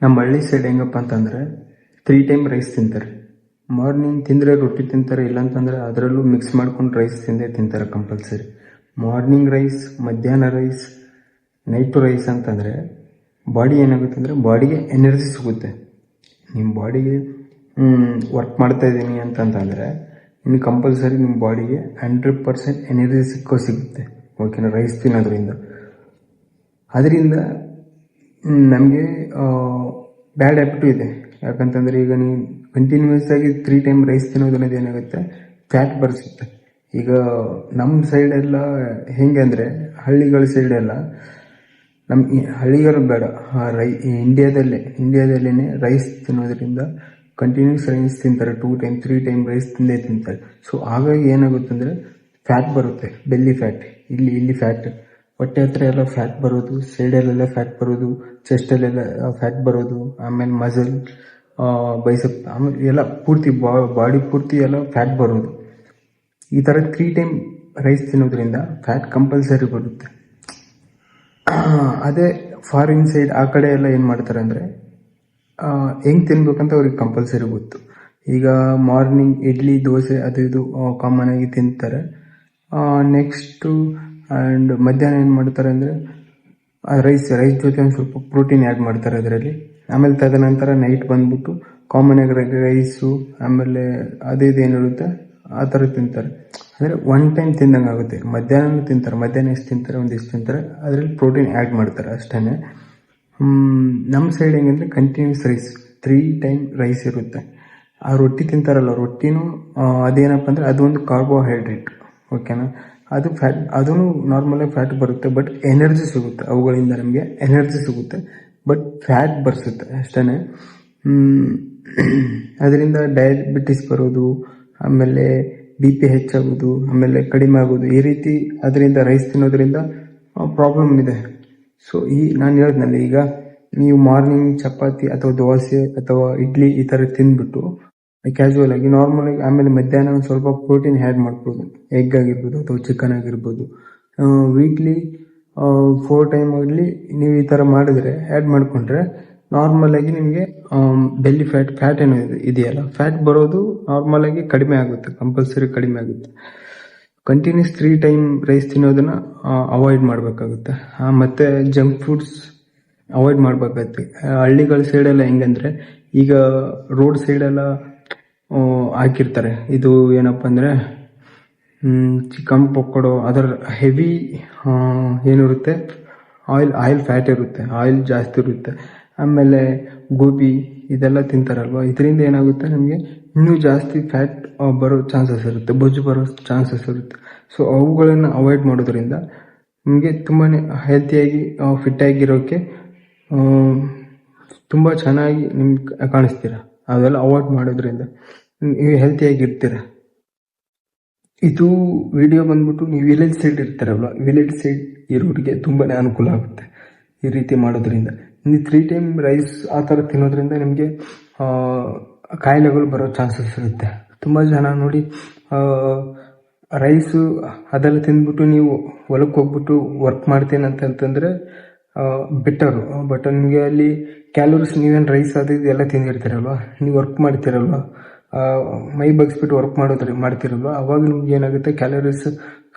ನಮ್ಮ ಹಳ್ಳಿ ಸೈಡ್ ಹೆಂಗಪ್ಪ ಅಂತಂದರೆ 3 ಟೈಮ್ ರೈಸ್ ತಿಂತಾರೆ. ಮಾರ್ನಿಂಗ್ ತಿಂದರೆ ರೊಟ್ಟಿ ತಿಂತಾರೆ, ಇಲ್ಲಾಂತಂದರೆ ಅದರಲ್ಲೂ ಮಿಕ್ಸ್ ಮಾಡ್ಕೊಂಡು ರೈಸ್ ತಿಂತಾರೆ ಕಂಪಲ್ಸರಿ. ಮಾರ್ನಿಂಗ್ ರೈಸ್, ಮಧ್ಯಾಹ್ನ ರೈಸ್, ನೈಟು ರೈಸ್ ಅಂತಂದರೆ ಬಾಡಿ ಏನಾಗುತ್ತೆ ಅಂದರೆ ಬಾಡಿಗೆ ಎನರ್ಜಿ ಸಿಗುತ್ತೆ. ನಿಮ್ಮ ಬಾಡಿಗೆ ವರ್ಕ್ ಮಾಡ್ತಾ ಇದ್ದೀನಿ ಅಂತಂತಂದರೆ ಇನ್ನು ಕಂಪಲ್ಸರಿ ನಿಮ್ಮ ಬಾಡಿಗೆ 100% ಎನರ್ಜಿ ಸಿಗುತ್ತೆ. ಓಕೆನಾ, ರೈಸ್ ತಿನ್ನೋದ್ರಿಂದ. ಅದರಿಂದ ನಮಗೆ ಬ್ಯಾಡ್ ಹ್ಯಾಬಿಟು ಇದೆ. ಯಾಕಂತಂದರೆ ಈಗ ನೀವು ಕಂಟಿನ್ಯೂಸ್ ಆಗಿ 3 ಟೈಮ್ ರೈಸ್ ತಿನ್ನೋದ್ರಿಂದ ಏನಾಗುತ್ತೆ, ಫ್ಯಾಟ್ ಬರ್ಸುತ್ತೆ. ಈಗ ನಮ್ಮ ಸೈಡೆಲ್ಲ ಹೆಂಗೆ ಅಂದರೆ ಹಳ್ಳಿಗಳ ಸೈಡೆಲ್ಲ, ನಮ್ಮ ಹಳ್ಳಿಗಳು ಬೇಡ, ಇಂಡಿಯಾದಲ್ಲೇ ರೈಸ್ ತಿನ್ನೋದ್ರಿಂದ ಕಂಟಿನ್ಯೂಸ್ ರೈಸ್ ತಿಂತಾರೆ. 2 ಟೈಮ್ 3 ಟೈಮ್ ರೈಸ್ ತಿಂತಾರೆ. ಸೊ ಹಾಗಾಗಿ ಏನಾಗುತ್ತೆ ಅಂದರೆ ಫ್ಯಾಟ್ ಬರುತ್ತೆ, ಬೆಲ್ಲಿ ಫ್ಯಾಟ್. ಇಲ್ಲಿ ಫ್ಯಾಟ್, ಹೊಟ್ಟೆ ಹತ್ರ ಎಲ್ಲ ಫ್ಯಾಟ್ ಬರೋದು, ಸೈಡಲ್ಲೆಲ್ಲ ಫ್ಯಾಟ್ ಬರೋದು, ಚೆಸ್ಟಲ್ಲೆಲ್ಲ ಫ್ಯಾಟ್ ಬರೋದು, ಆಮೇಲೆ ಮಸಲ್, ಬೈಸಪ್, ಆಮೇಲೆ ಎಲ್ಲ ಪೂರ್ತಿ ಬಾಡಿ ಪೂರ್ತಿ ಎಲ್ಲ ಫ್ಯಾಟ್ ಬರೋದು. ಈ ಥರ 3 ಟೈಮ್ ರೈಸ್ ತಿನ್ನೋದ್ರಿಂದ ಫ್ಯಾಟ್ ಕಂಪಲ್ಸರಿ ಬರುತ್ತೆ. ಅದೇ ಫಾರಿನ್ ಸೈಡ್ ಆ ಕಡೆ ಎಲ್ಲ ಏನು ಮಾಡ್ತಾರೆ ಅಂದರೆ ಹೆಂಗೆ ತಿನ್ಬೇಕಂತ ಅವ್ರಿಗೆ ಕಂಪಲ್ಸರಿ ಗೊತ್ತು. ಈಗ ಮಾರ್ನಿಂಗ್ ಇಡ್ಲಿ, ದೋಸೆ ಅದು ಇದು ಕಾಮನ್ ಆಗಿ ತಿಂತಾರೆ. ನೆಕ್ಸ್ಟು ಆ್ಯಂಡ್ ಮಧ್ಯಾಹ್ನ ಏನು ಮಾಡ್ತಾರೆ ಅಂದರೆ ರೈಸ್ ಜೊತೆ ಒಂದು ಸ್ವಲ್ಪ ಪ್ರೋಟೀನ್ ಆ್ಯಡ್ ಮಾಡ್ತಾರೆ ಅದರಲ್ಲಿ. ಆಮೇಲೆ ತದನಂತರ ನೈಟ್ ಬಂದ್ಬಿಟ್ಟು ಕಾಮನ್ ಆಗಿ ರೈಸು, ಆಮೇಲೆ ಇದೇನಿರುತ್ತೆ ಆ ಥರ ತಿಂತಾರೆ. ಅಂದರೆ 1 ಟೈಮ್ ತಿಂದಂಗೆ ಆಗುತ್ತೆ. ಮಧ್ಯಾಹ್ನ ತಿಂತಾರೆ, ಮಧ್ಯಾಹ್ನ ಎಷ್ಟು ತಿಂತಾರೆ, ಒಂದಿಷ್ಟು ತಿಂತಾರೆ, ಅದರಲ್ಲಿ ಪ್ರೋಟೀನ್ ಆ್ಯಡ್ ಮಾಡ್ತಾರೆ ಅಷ್ಟೇ. ನಮ್ಮ ಸೈಡ್ ಹೆಂಗಂದರೆ ಕಂಟಿನ್ಯೂಸ್ ರೈಸ್, 3 ಟೈಮ್ ರೈಸ್ ಇರುತ್ತೆ. ಆ ರೊಟ್ಟಿ ತಿಂತಾರಲ್ಲ, ರೊಟ್ಟಿನೂ ಅದೇನಪ್ಪ ಅಂದರೆ ಅದೊಂದು ಕಾರ್ಬೋಹೈಡ್ರೇಟ್. ಓಕೆನಾ, ಅದು ಫ್ಯಾಟ್, ಅದೂ ನಾರ್ಮಲಾಗಿ ಫ್ಯಾಟ್ ಬರುತ್ತೆ, ಬಟ್ ಎನರ್ಜಿ ಸಿಗುತ್ತೆ ಅವುಗಳಿಂದ. ನಮಗೆ ಎನರ್ಜಿ ಸಿಗುತ್ತೆ, ಬಟ್ ಫ್ಯಾಟ್ ಬರ್ಸುತ್ತೆ ಅಷ್ಟೇ. ಅದರಿಂದ ಡಯಾಬಿಟಿಸ್ ಬರೋದು, ಆಮೇಲೆ BP ಹೆಚ್ಚಾಗೋದು, ಆಮೇಲೆ ಕಡಿಮೆ ಆಗೋದು, ಈ ರೀತಿ ಅದರಿಂದ ರೈಸ್ ತಿನ್ನೋದ್ರಿಂದ ಪ್ರಾಬ್ಲಮ್ ಇದೆ. ಸೊ ನಾನು ಹೇಳಿದ್ನಲ್ಲ, ಈಗ ನೀವು ಮಾರ್ನಿಂಗ್ ಚಪಾತಿ ಅಥವಾ ದೋಸೆ ಅಥವಾ ಇಡ್ಲಿ ಈ ಥರ ತಿಂದ್ಬಿಟ್ಟು ಕ್ಯಾಶುವಲ್ ಆಗಿ ನಾರ್ಮಲ್ ಆಗಿ, ಆಮೇಲೆ ಮಧ್ಯಾಹ್ನ ಒಂದು ಸ್ವಲ್ಪ ಪ್ರೋಟೀನ್ ಆ್ಯಡ್ ಮಾಡ್ಬೋದು, ಎಗ್ ಆಗಿರ್ಬೋದು ಅಥವಾ ಚಿಕನ್ ಆಗಿರ್ಬೋದು. ವೀಕ್ಲಿ 4 ಟೈಮ್ ಆಗಲಿ ನೀವು ಈ ಥರ ಮಾಡಿದ್ರೆ, ಆ್ಯಡ್ ಮಾಡಿಕೊಂಡ್ರೆ ನಾರ್ಮಲ್ ಆಗಿ ನಿಮಗೆ ಬೆಲ್ಲಿ ಫ್ಯಾಟ್ ಏನೋ ಇದೆಯಲ್ಲ, ಫ್ಯಾಟ್ ಬರೋದು ನಾರ್ಮಲ್ ಆಗಿ ಕಡಿಮೆ ಆಗುತ್ತೆ, ಕಂಪಲ್ಸರಿ ಕಡಿಮೆ ಆಗುತ್ತೆ. ಕಂಟಿನ್ಯೂಸ್ 3 ಟೈಮ್ ರೈಸ್ ತಿನ್ನೋದನ್ನ ಅವಾಯ್ಡ್ ಮಾಡಬೇಕಾಗುತ್ತೆ. ಮತ್ತು ಜಂಕ್ ಫುಡ್ಸ್ ಅವಾಯ್ಡ್ ಮಾಡಬೇಕಾಗುತ್ತೆ. ಹಳ್ಳಿಗಳ ಸೈಡೆಲ್ಲ ಹೆಂಗಂದರೆ, ಈಗ ರೋಡ್ ಸೈಡೆಲ್ಲ ಹಾಕಿರ್ತಾರೆ, ಇದು ಏನಪ್ಪ ಅಂದರೆ ಚಿಕನ್ ಪಕೋಡ, ಅದರ ಹೆವಿ ಏನಿರುತ್ತೆ, ಆಯಿಲ್ ಫ್ಯಾಟ್ ಇರುತ್ತೆ, ಆಯಿಲ್ ಜಾಸ್ತಿ ಇರುತ್ತೆ. ಆಮೇಲೆ ಗೋಬಿ ಇದೆಲ್ಲ ತಿಂತಾರಲ್ವ, ಇದರಿಂದ ಏನಾಗುತ್ತೆ, ನಮಗೆ ಇನ್ನೂ ಜಾಸ್ತಿ ಫ್ಯಾಟ್ ಬರೋ ಚಾನ್ಸಸ್ ಇರುತ್ತೆ, ಬೊಜ್ಜು ಬರೋ ಚಾನ್ಸಸ್ ಇರುತ್ತೆ. ಸೊ ಅವುಗಳನ್ನು ಅವಾಯ್ಡ್ ಮಾಡೋದ್ರಿಂದ ನಿಮಗೆ ತುಂಬಾ ಹೆಲ್ತಿಯಾಗಿ ಫಿಟ್ಟಾಗಿರೋಕ್ಕೆ ತುಂಬ ಚೆನ್ನಾಗಿ ನಿಮ್ಗೆ ಕಾಣಿಸ್ತೀರ. ಅವೆಲ್ಲ ಅವಾಯ್ಡ್ ಮಾಡೋದ್ರಿಂದ ನೀವು ಹೆಲ್ತಿಯಾಗಿರ್ತೀರ. ಇದು ವಿಡಿಯೋ ಬಂದ್ಬಿಟ್ಟು ನೀವು ವಿಲೇಜ್ ಸೈಡ್ ಇರ್ತಾರಲ್ವ, ವಿಲೇಜ್ ಸೈಡ್ ಇರೋರಿಗೆ ತುಂಬಾ ಅನುಕೂಲ ಆಗುತ್ತೆ ಈ ರೀತಿ ಮಾಡೋದ್ರಿಂದ. ನೀವು 3 ಟೈಮ್ ರೈಸ್ ಆ ಥರ ತಿನ್ನೋದ್ರಿಂದ ನಿಮಗೆ ಕಾಯಿಲೆಗಳು ಬರೋ ಚಾನ್ಸಸ್ ಇರುತ್ತೆ. ತುಂಬ ಜನ ನೋಡಿ, ರೈಸು ಅದೆಲ್ಲ ತಿಂದ್ಬಿಟ್ಟು ನೀವು ಹೊಲಕ್ಕೆ ಹೋಗ್ಬಿಟ್ಟು ವರ್ಕ್ ಮಾಡ್ತೀನಿ ಅಂತಂತಂದರೆ ಬೆಟರು. ಬಟ್ ನಿಮಗೆ ಅಲ್ಲಿ ಕ್ಯಾಲೋರೀಸ್, ನೀವೇನು ರೈಸ್ ಅದು ಎಲ್ಲ ತಿಂದಿರ್ತೀರಲ್ವ, ನೀವು ವರ್ಕ್ ಮಾಡ್ತೀರಲ್ವ, ಮೈ ಬಗ್ಸ್ಬಿಟ್ಟು ವರ್ಕ್ ಮಾಡ್ತಿರಲ್ವ, ಅವಾಗ ನಿಮ್ಗೆ ಏನಾಗುತ್ತೆ, ಕ್ಯಾಲೋರೀಸ್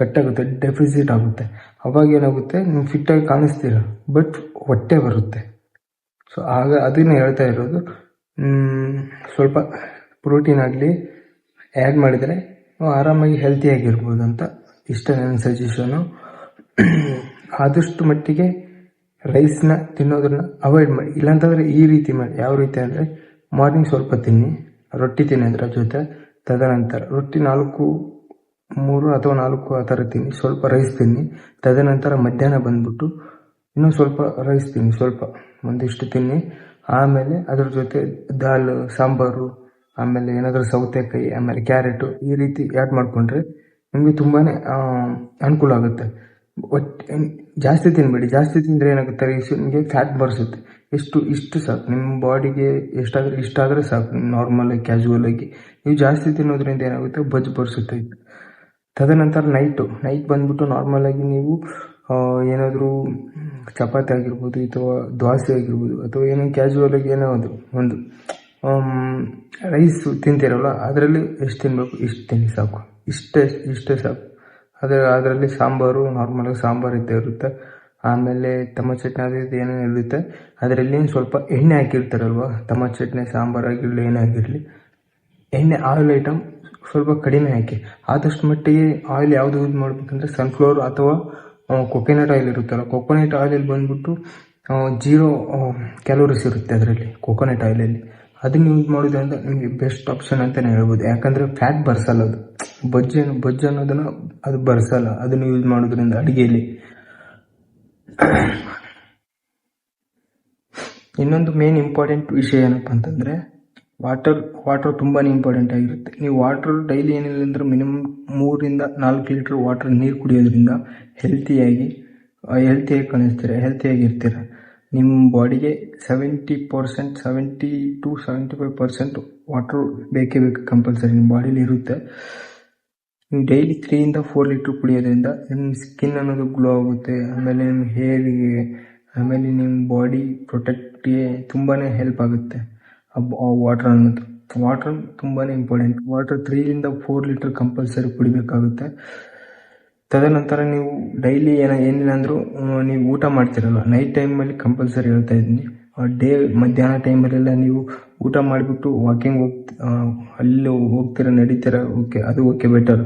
ಕಟ್ಟಾಗುತ್ತೆ, ಡೆಫಿಸಿಟ್ ಆಗುತ್ತೆ. ಅವಾಗ ಏನಾಗುತ್ತೆ, ನೀವು ಫಿಟ್ಟಾಗಿ ಕಾಣಿಸ್ತೀರ, ಬಟ್ ಹೊಟ್ಟೆ ಬರುತ್ತೆ. ಸೊ ಆಗ ಅದನ್ನ ಹೇಳ್ತಾ ಇರೋದು, ಸ್ವಲ್ಪ ಪ್ರೋಟೀನ್ ಆಗಲಿ ಆ್ಯಡ್ ಮಾಡಿದರೆ ಆರಾಮಾಗಿ ಹೆಲ್ತಿಯಾಗಿರ್ಬೋದು ಅಂತ. ಇಷ್ಟ ನನ್ನ ಸಜೆಷನು. ಆದಷ್ಟು ಮಟ್ಟಿಗೆ ರೈಸ್ನ ತಿನ್ನೋದನ್ನ ಅವಾಯ್ಡ್ ಮಾಡಿ. ಇಲ್ಲಾಂತಂದರೆ ಈ ರೀತಿ ಮಾಡಿ. ಯಾವ ರೀತಿ ಅಂದರೆ, ಮಾರ್ನಿಂಗ್ ಸ್ವಲ್ಪ ತಿನ್ನಿ, ರೊಟ್ಟಿ ತಿನ್ನಿ ಅದರ ಜೊತೆ. ತದನಂತರ ರೊಟ್ಟಿ 3 ಅಥವಾ 4 ಆ ಥರ ತಿನ್ನಿ, ಸ್ವಲ್ಪ ರೈಸ್ ತಿನ್ನಿ. ತದನಂತರ ಮಧ್ಯಾಹ್ನ ಬಂದ್ಬಿಟ್ಟು ಇನ್ನೂ ಸ್ವಲ್ಪ ರೈಸ್ ತಿನ್ನಿ, ಸ್ವಲ್ಪ ಒಂದಿಷ್ಟು ತಿನ್ನಿ. ಆಮೇಲೆ ಅದ್ರ ಜೊತೆ ದಾಲ್, ಸಾಂಬಾರು, ಆಮೇಲೆ ಏನಾದರೂ ಸೌತೆಕಾಯಿ, ಆಮೇಲೆ ಕ್ಯಾರೆಟು, ಈ ರೀತಿ ಆ್ಯಡ್ ಮಾಡಿಕೊಂಡ್ರೆ ನಿಮಗೆ ತುಂಬಾ ಅನುಕೂಲ ಆಗುತ್ತೆ. ಜಾಸ್ತಿ ತಿನ್ನಬೇಡಿ. ಜಾಸ್ತಿ ತಿಂದರೆ ಏನಾಗುತ್ತೆ, ರೈಸು ನಿಮಗೆ ಫ್ಯಾಟ್ ಬರ್ಸುತ್ತೆ. ಇಷ್ಟು ಸಾಕು, ನಿಮ್ಮ ಬಾಡಿಗೆ ಇಷ್ಟಾದರೆ ಸಾಕು. ನಾರ್ಮಲಾಗಿ ಕ್ಯಾಶುವಲ್ ಆಗಿ ನೀವು ಜಾಸ್ತಿ ತಿನ್ನೋದ್ರಿಂದ ಏನಾಗುತ್ತೆ, ಬೊಜ್ಜು ಬರ್ಸುತ್ತೆ. ತದನಂತರ ನೈಟ್ ಬಂದ್ಬಿಟ್ಟು ನಾರ್ಮಲಾಗಿ ನೀವು ಏನಾದರೂ ಚಪಾತಿ ಆಗಿರ್ಬೋದು ಅಥವಾ ದೋಸೆ ಆಗಿರ್ಬೋದು ಅಥವಾ ಏನೋ ಕ್ಯಾಶುವಲ್ ಆಗಿ ಏನೋ ಒಂದು ರೈಸ್ ತಿಂತೀರಲ್ಲ, ಅದರಲ್ಲಿ ಎಷ್ಟು ತಿನ್ನಬೇಕು ಇಷ್ಟು ತಿನ್ನಿ ಸಾಕು, ಇಷ್ಟೇ ಸಾಕು. ಅದರಲ್ಲಿ ಸಾಂಬಾರು ನಾರ್ಮಲಾಗಿ ಸಾಂಬಾರು ಇದ್ದೇ ಇರುತ್ತೆ. ಆಮೇಲೆ ಟೊಮಟೊ ಚಟ್ನಿ ಅದು ಇದು ಏನೇನು ಇರುತ್ತೆ ಅದರಲ್ಲಿ ಸ್ವಲ್ಪ ಎಣ್ಣೆ ಹಾಕಿರ್ತಾರಲ್ವ, ಟೊಮಟೊ ಚಟ್ನಿ ಸಾಂಬಾರು ಆಗಿರಲಿ ಏನೇ ಆಗಿರಲಿ, ಎಣ್ಣೆ ಆಯಿಲ್ ಐಟಮ್ ಸ್ವಲ್ಪ ಕಡಿಮೆ ಹಾಕಿ. ಆದಷ್ಟು ಮಟ್ಟಿಗೆ ಆಯಿಲ್ ಯಾವುದು ಯೂಸ್ ಮಾಡಬೇಕಂದ್ರೆ ಸನ್ಫ್ಲವರ್ ಅಥವಾ ಕೊಕೊನಟ್ ಆಯಿಲ್ ಇರುತ್ತಲ್ಲ, ಕೊಕೊನಟ್ ಆಯಿಲಲ್ಲಿ ಬಂದ್ಬಿಟ್ಟು 0 ಕ್ಯಾಲೋರೀಸ್ ಇರುತ್ತೆ ಅದರಲ್ಲಿ, ಕೊಕೊನಟ್ ಆಯಿಲಲ್ಲಿ. ಅದನ್ನು ಯೂಸ್ ಮಾಡೋದ್ರಿಂದ ನಿಮಗೆ ಬೆಸ್ಟ್ ಆಪ್ಷನ್ ಅಂತಲೇ ಹೇಳ್ಬೋದು. ಯಾಕಂದರೆ ಫ್ಯಾಟ್ ಬರ್ಸಲ್ಲ, ಅದು ಬೊಜ್ಜು ಅನ್ನೋದನ್ನು ಅದು ಬರ್ಸಲ್ಲ ಅದನ್ನು ಯೂಸ್ ಮಾಡೋದ್ರಿಂದ ಅಡುಗೆಯಲ್ಲಿ. ಇನ್ನೊಂದು ಮೇನ್ ಇಂಪಾರ್ಟೆಂಟ್ ವಿಷಯ ಏನಪ್ಪ ಅಂತಂದರೆ ವಾಟರ್ ತುಂಬಾ ಇಂಪಾರ್ಟೆಂಟ್ ಆಗಿರುತ್ತೆ. ನೀವು ವಾಟರ್ ಡೈಲಿ ಏನಿಲ್ಲ ಅಂದ್ರೆ ಮಿನಿಮಮ್ 3 ಇಂದ 4 ಲೀಟ್ರ್ ವಾಟರ್ ನೀರು ಕುಡಿಯೋದ್ರಿಂದ ಹೆಲ್ತಿಯಾಗಿ ಕಾಣಿಸ್ತೀರ, ಹೆಲ್ತಿಯಾಗಿರ್ತೀರ. ನಿಮ್ಮ ಬಾಡಿಗೆ 70% to 75% ವಾಟರ್ ಬೇಕೇ ಬೇಕು ಕಂಪಲ್ಸರಿ ನಿಮ್ಮ ಬಾಡಿಲಿ ಇರುತ್ತೆ. ನೀವು ಡೈಲಿ 3 ಇಂದ 4 ಲೀಟ್ರ್ ಕುಡಿಯೋದ್ರಿಂದ ನಿಮ್ಮ ಸ್ಕಿನ್ ಅನ್ನೋದು ಗ್ಲೋ ಆಗುತ್ತೆ. ಆಮೇಲೆ ನಿಮ್ಮ ಹೇರಿಗೆ, ಆಮೇಲೆ ನಿಮ್ಮ ಬಾಡಿ ಪ್ರೊಟೆಕ್ಟ್ಗೆ ತುಂಬಾ ಹೆಲ್ಪ್ ಆಗುತ್ತೆ ವಾಟರ್ ಅನ್ನೋದು. ವಾಟರ್ ತುಂಬಾ ಇಂಪಾರ್ಟೆಂಟ್. ವಾಟರ್ 3 ಇಂದ 4 ಲೀಟ್ರ್ ಕಂಪಲ್ಸರಿ ಕುಡಿಬೇಕಾಗುತ್ತೆ. ತದನಂತರ ನೀವು ಡೈಲಿ ಏನಿಲ್ಲ ಅಂದರೂ ನೀವು ಊಟ ಮಾಡ್ತಿರಲ್ಲ, ನೈಟ್ ಟೈಮಲ್ಲಿ ಕಂಪಲ್ಸರಿ ಹೇಳ್ತಾ ಇದ್ದೀನಿ, ಮಧ್ಯಾಹ್ನ ಟೈಮಲ್ಲೆಲ್ಲ ನೀವು ಊಟ ಮಾಡಿಬಿಟ್ಟು ವಾಕಿಂಗ್ ಅಲ್ಲಿ ಹೋಗ್ತೀರ, ನಡೀತೀರ, ಓಕೆ ಬೆಟರ್.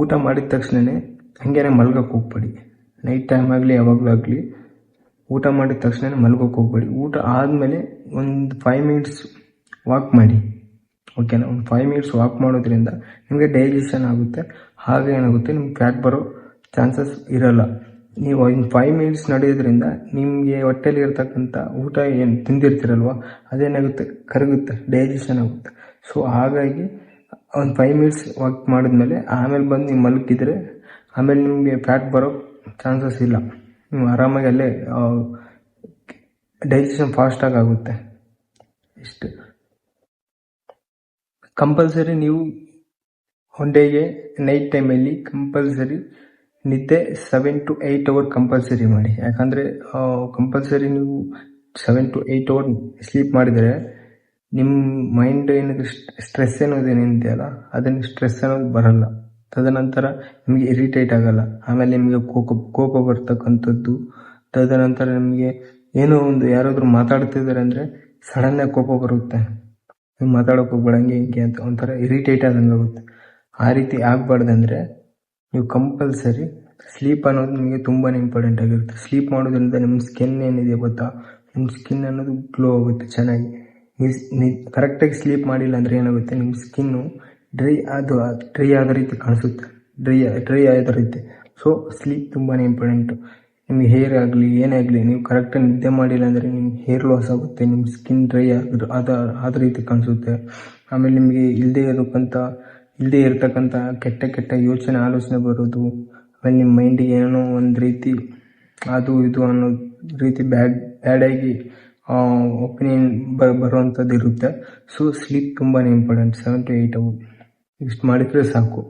ಊಟ ಮಾಡಿದ ತಕ್ಷಣವೇ ಹಾಗೇನೆ ಮಲ್ಗಕ್ಕೆ ಹೋಗ್ಬೇಡಿ. ನೈಟ್ ಟೈಮ್ ಆಗಲಿ ಯಾವಾಗಲೂ ಆಗಲಿ ಊಟ ಮಾಡಿದ ತಕ್ಷಣ ಮಲ್ಗೋಕೆ ಹೋಗ್ಬೇಡಿ. ಊಟ ಆದಮೇಲೆ ಒಂದು 5 ಮಿನಿಟ್ಸ್ ವಾಕ್ ಮಾಡಿ, ಓಕೆನಾ. ಒಂದು 5 ಮಿನಿಟ್ಸ್ ವಾಕ್ ಮಾಡೋದ್ರಿಂದ ನಿಮಗೆ ಡೈಜೆಷನ್ ಆಗುತ್ತೆ. ಹಾಗೆ ಏನಾಗುತ್ತೆ, ನಿಮ್ಗೆ ಫ್ಯಾಟ್ ಬರೋ ಚಾನ್ಸಸ್ ಇರಲ್ಲ. ನೀವು ಒಂದು 5 ಮಿನಿಟ್ಸ್ ನಡೆಯೋದ್ರಿಂದ ನಿಮಗೆ ಹೊಟ್ಟೆಲಿ ಇರ್ತಕ್ಕಂಥ ಊಟ ಏನು ತಿಂದಿರ್ತೀರಲ್ವ ಅದೇನಾಗುತ್ತೆ, ಕರಗುತ್ತೆ, ಡೈಜೆಷನ್ ಆಗುತ್ತೆ. ಸೊ ಹಾಗಾಗಿ ಒಂದು 5 ಮಿನಿಟ್ಸ್ ವಾಕ್ ಮಾಡಿದ್ಮೇಲೆ ಆಮೇಲೆ ಬಂದು ನೀವು ಮಲಗಿದ್ರೆ ಆಮೇಲೆ ನಿಮಗೆ ಫ್ಯಾಟ್ ಬರೋ ಚಾನ್ಸಸ್ ಇಲ್ಲ. ನೀವು ಆರಾಮಾಗಿ ಅಲ್ಲೇ ಡೈಜೆಷನ್ ಫಾಸ್ಟಾಗಿ ಆಗುತ್ತೆ. ಇಷ್ಟು ಕಂಪಲ್ಸರಿ. ನೀವು ಒನ್ ಡೇಗೆ ನೈಟ್ ಟೈಮಲ್ಲಿ ಕಂಪಲ್ಸರಿ ನಿದ್ದೆ 7 to 8 ಅವರ್ ಕಂಪಲ್ಸರಿ ಮಾಡಿ. ಯಾಕಂದರೆ ಕಂಪಲ್ಸರಿ ನೀವು 7 to 8 ಅವರ್ ಸ್ಲೀಪ್ ಮಾಡಿದರೆ ನಿಮ್ಮ ಮೈಂಡ್ ಏನಿದೆ ಸ್ಟ್ರೆಸ್ ಏನಿದೆಯಲ್ಲ ಅದನ್ನು ಸ್ಟ್ರೆಸ್ ಅನ್ನೋದು ಬರಲ್ಲ. ತದನಂತರ ನಿಮಗೆ ಇರಿಟೇಟ್ ಆಗಲ್ಲ. ಆಮೇಲೆ ನಿಮಗೆ ಕೋಪ ಬರ್ತಕ್ಕಂಥದ್ದು. ತದನಂತರ ನಿಮಗೆ ಏನೋ ಒಂದು ಯಾರಾದರೂ ಮಾತಾಡ್ತಿದ್ದಾರೆ ಅಂದರೆ ಸಡನ್ನಾಗಿ ಕೋಪ ಬರುತ್ತೆ. ನೀವು ಮಾತಾಡೋಕೆ ಹೋಗ್ಬೇಡ ಹಿಂಗೆ ಅಂತ ಒಂಥರ ಇರಿಟೇಟ್ ಆದಂಗೆ ಆಗುತ್ತೆ. ಆ ರೀತಿ ಆಗಬಾರ್ದಂದ್ರೆ ನೀವು ಕಂಪಲ್ಸರಿ ಸ್ಲೀಪ್ ಅನ್ನೋದು ನಿಮಗೆ ತುಂಬಾ ಇಂಪಾರ್ಟೆಂಟ್ ಆಗಿರುತ್ತೆ. ಸ್ಲೀಪ್ ಮಾಡೋದ್ರಿಂದ ನಿಮ್ಮ ಸ್ಕಿನ್ ಏನಿದೆ ಗೊತ್ತಾ, ನಿಮ್ಮ ಸ್ಕಿನ್ ಅನ್ನೋದು ಗ್ಲೋ ಆಗುತ್ತೆ ಚೆನ್ನಾಗಿ. ಕರೆಕ್ಟಾಗಿ ಸ್ಲೀಪ್ ಮಾಡಿಲ್ಲ ಅಂದರೆ ಏನಾಗುತ್ತೆ, ನಿಮ್ಮ ಸ್ಕಿನ್ನು ಡ್ರೈ ಆದ ರೀತಿ ಕಾಣಿಸುತ್ತೆ, ಡ್ರೈ ಆದ ರೀತಿ. ಸೊ ಸ್ಲೀಪ್ ತುಂಬಾ ಇಂಪಾರ್ಟೆಂಟು. ನಿಮಗೆ ಹೇರ್ ಆಗಲಿ ಏನೇ ಆಗಲಿ, ನೀವು ಕರೆಕ್ಟಾಗಿ ನಿದ್ದೆ ಮಾಡಿಲ್ಲ ಅಂದರೆ ನಿಮ್ಗೆ ಹೇರ್ ಲಾಸ್ ಆಗುತ್ತೆ, ನಿಮ್ಮ ಸ್ಕಿನ್ ಡ್ರೈ ಆದ ರೀತಿ ಕಾಣಿಸುತ್ತೆ. ಆಮೇಲೆ ನಿಮಗೆ ಇಲ್ಲದೇ ಇರತಕ್ಕಂಥ ಕೆಟ್ಟ ಆಲೋಚನೆ ಬರೋದು. ಆಮೇಲೆ ನಿಮ್ಮ ಮೈಂಡಿಗೆ ಏನೋ ಒಂದು ರೀತಿ ಅದು ಇದು ಅನ್ನೋ ರೀತಿ ಬ್ಯಾಡಾಗಿ ಒಪಿನಿಯನ್ ಬರುವಂಥದ್ದು ಇರುತ್ತೆ. ಸೊ ಸ್ಲೀಪ್ ತುಂಬಾ ಇಂಪಾರ್ಟೆಂಟ್. 7 to 8 ಅವರ್ ಇಷ್ಟು ಮಾಡಿದರೆ ಸಾಕು.